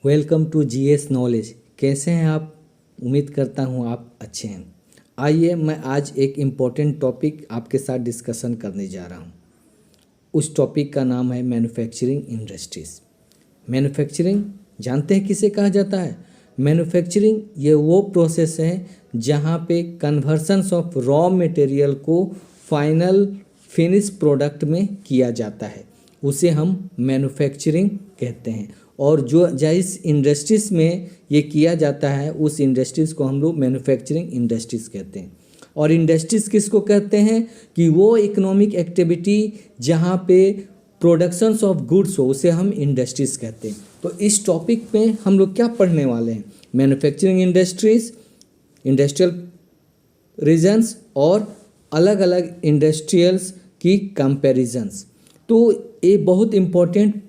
Welcome to GS knowledge. कैसे हैं आप? उम्मीद करता हूं आप अच्छे हैं। आइए मैं आज एक इम्पॉर्टेंट टॉपिक आपके साथ डिस्कशन करने जा रहा हूं। उस टॉपिक का नाम है मैन्युफैक्चरिंग इंडस्ट्रीज़। मैन्युफैक्चरिंग जानते हैं किसे कहा जाता है? मैन्युफैक्चरिंग ये वो प्रोसेस है जहां पे कन्वर्सन्स ऑफ रॉ मटेरियल को फाइनल फिनिश प्रोडक्ट में किया जाता है, उसे हम मैन्युफैक्चरिंग कहते हैं। और जो जिस इंडस्ट्रीज़ में ये किया जाता है उस इंडस्ट्रीज़ को हम लोग मैन्युफैक्चरिंग इंडस्ट्रीज़ कहते हैं। और इंडस्ट्रीज़ किसको कहते हैं कि वो इकोनॉमिक एक्टिविटी जहाँ पे प्रोडक्शंस ऑफ गुड्स हो उसे हम इंडस्ट्रीज़ कहते हैं। तो इस टॉपिक में हम लोग क्या पढ़ने वाले हैं? मैन्युफैक्चरिंग इंडस्ट्रीज़, इंडस्ट्रियल रीजन्स और अलग अलग इंडस्ट्रियल्स की कंपैरिजंस। तो ये बहुत इम्पोर्टेंट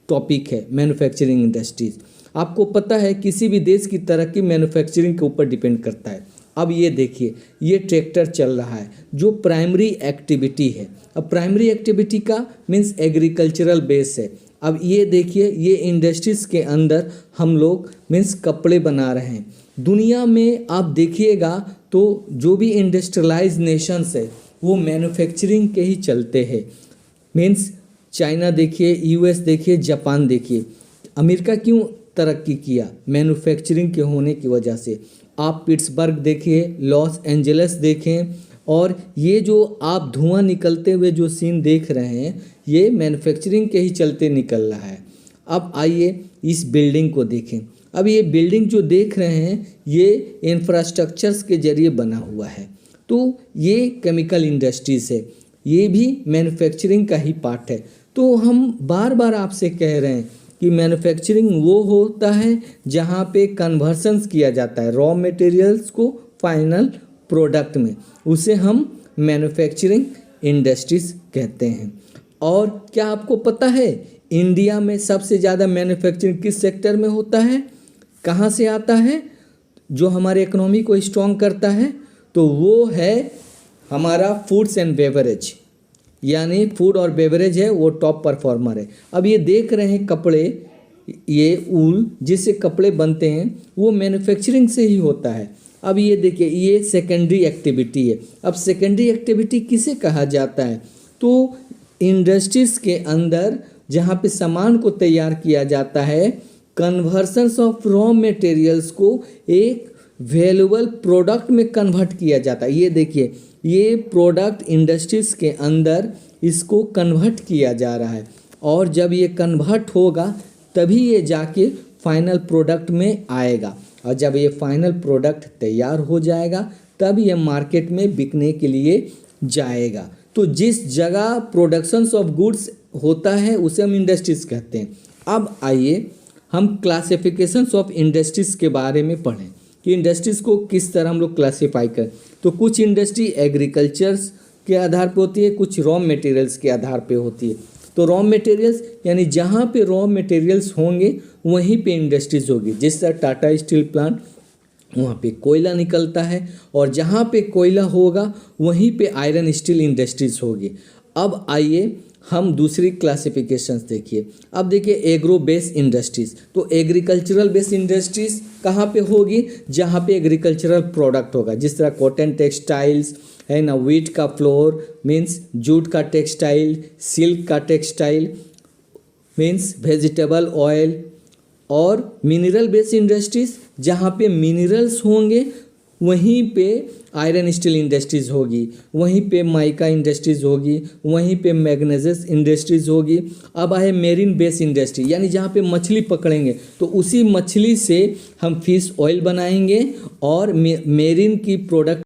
टॉपिक है मैन्युफैक्चरिंग इंडस्ट्रीज़। आपको पता है किसी भी देश की तरक्की मैन्युफैक्चरिंग के ऊपर डिपेंड करता है। अब ये देखिए, ये ट्रैक्टर चल रहा है जो प्राइमरी एक्टिविटी है। अब प्राइमरी एक्टिविटी का मीन्स एग्रीकल्चरल बेस है। अब ये देखिए, ये इंडस्ट्रीज़ के अंदर हम लोग मीन्स कपड़े बना रहे हैं। दुनिया में आप देखिएगा तो जो भी इंडस्ट्रियलाइज नेशंस है वो मैन्युफैक्चरिंग के ही चलते हैं। मीन्स चाइना देखिए, यूएस देखिए, जापान देखिए। अमेरिका क्यों तरक्की किया? मैन्युफैक्चरिंग के होने की वजह से। आप पिट्सबर्ग देखिए, लॉस एंजल्स देखें, और ये जो आप धुआं निकलते हुए जो सीन देख रहे हैं ये मैन्युफैक्चरिंग के ही चलते निकल रहा है। अब आइए इस बिल्डिंग को देखें। अब ये बिल्डिंग जो देख रहे हैं ये इंफ्रास्ट्रक्चर्स के जरिए बना हुआ है। तो ये केमिकल इंडस्ट्रीज़ है, ये भी मैन्युफैक्चरिंग का ही पार्ट है। तो हम बार बार आपसे कह रहे हैं कि मैन्युफैक्चरिंग वो होता है जहाँ पे कन्वर्सन्स किया जाता है रॉ मटेरियल्स को फाइनल प्रोडक्ट में, उसे हम मैन्युफैक्चरिंग इंडस्ट्रीज़ कहते हैं। और क्या आपको पता है इंडिया में सबसे ज़्यादा मैन्युफैक्चरिंग किस सेक्टर में होता है? कहाँ से आता है जो हमारे इकोनॉमी को स्ट्रॉन्ग करता है? तो वो है हमारा फूड्स एंड बेवरेज, यानी फूड और बेवरेज है वो टॉप परफॉर्मर है। अब ये देख रहे हैं कपड़े, ये ऊल जिससे कपड़े बनते हैं वो मैन्युफैक्चरिंग से ही होता है। अब ये देखिए, ये सेकेंडरी एक्टिविटी है। अब सेकेंडरी एक्टिविटी किसे कहा जाता है? तो इंडस्ट्रीज़ के अंदर जहाँ पे सामान को तैयार किया जाता है, कन्वर्सन्स ऑफ रॉ मटेरियल्स को एक वैल्यूएबल प्रोडक्ट में कन्वर्ट किया जाता है। ये देखिए, ये प्रोडक्ट इंडस्ट्रीज़ के अंदर इसको कन्वर्ट किया जा रहा है, और जब ये कन्वर्ट होगा तभी ये जाके फाइनल प्रोडक्ट में आएगा, और जब ये फाइनल प्रोडक्ट तैयार हो जाएगा तब ये मार्केट में बिकने के लिए जाएगा। तो जिस जगह प्रोडक्शंस ऑफ गुड्स होता है उसे हम इंडस्ट्रीज़ कहते हैं। अब आइए हम क्लासिफिकेशंस ऑफ इंडस्ट्रीज़ के बारे में पढ़ें कि इंडस्ट्रीज़ को किस तरह हम लोग क्लासीफाई करें। तो कुछ इंडस्ट्री एग्रीकल्चर्स के आधार पे होती है, कुछ रॉ मटेरियल्स के आधार पे होती है। तो रॉ मटेरियल्स यानी जहाँ पे रॉ मटेरियल्स होंगे वहीं पे इंडस्ट्रीज़ होगी। जिस तरह टाटा स्टील प्लांट, वहाँ पे कोयला निकलता है, और जहाँ पे कोयला होगा वहीं पे आयरन स्टील इंडस्ट्रीज़ होगी। अब आइए हम दूसरी क्लासिफिकेशंस देखिए। अब देखिए एग्रो बेस इंडस्ट्रीज़। तो एग्रीकल्चरल बेस इंडस्ट्रीज़ कहाँ पे होगी? जहाँ पे एग्रीकल्चरल प्रोडक्ट होगा, जिस तरह कॉटन टेक्सटाइल्स है ना, व्हीट का फ्लोर मीन्स जूट का टेक्सटाइल, सिल्क का टेक्सटाइल मीन्स वेजिटेबल ऑयल। और मिनरल बेस इंडस्ट्रीज़ जहाँ पे मिनरल्स होंगे वहीं पे आयरन स्टील इंडस्ट्रीज़ होगी, वहीं पे माइका इंडस्ट्रीज़ होगी, वहीं पे मैग्नीशियस इंडस्ट्रीज़ होगी। अब आए मेरीन बेस इंडस्ट्री, यानी जहाँ पे मछली पकड़ेंगे तो उसी मछली से हम फिश ऑयल बनाएंगे और मेरीन की प्रोडक्ट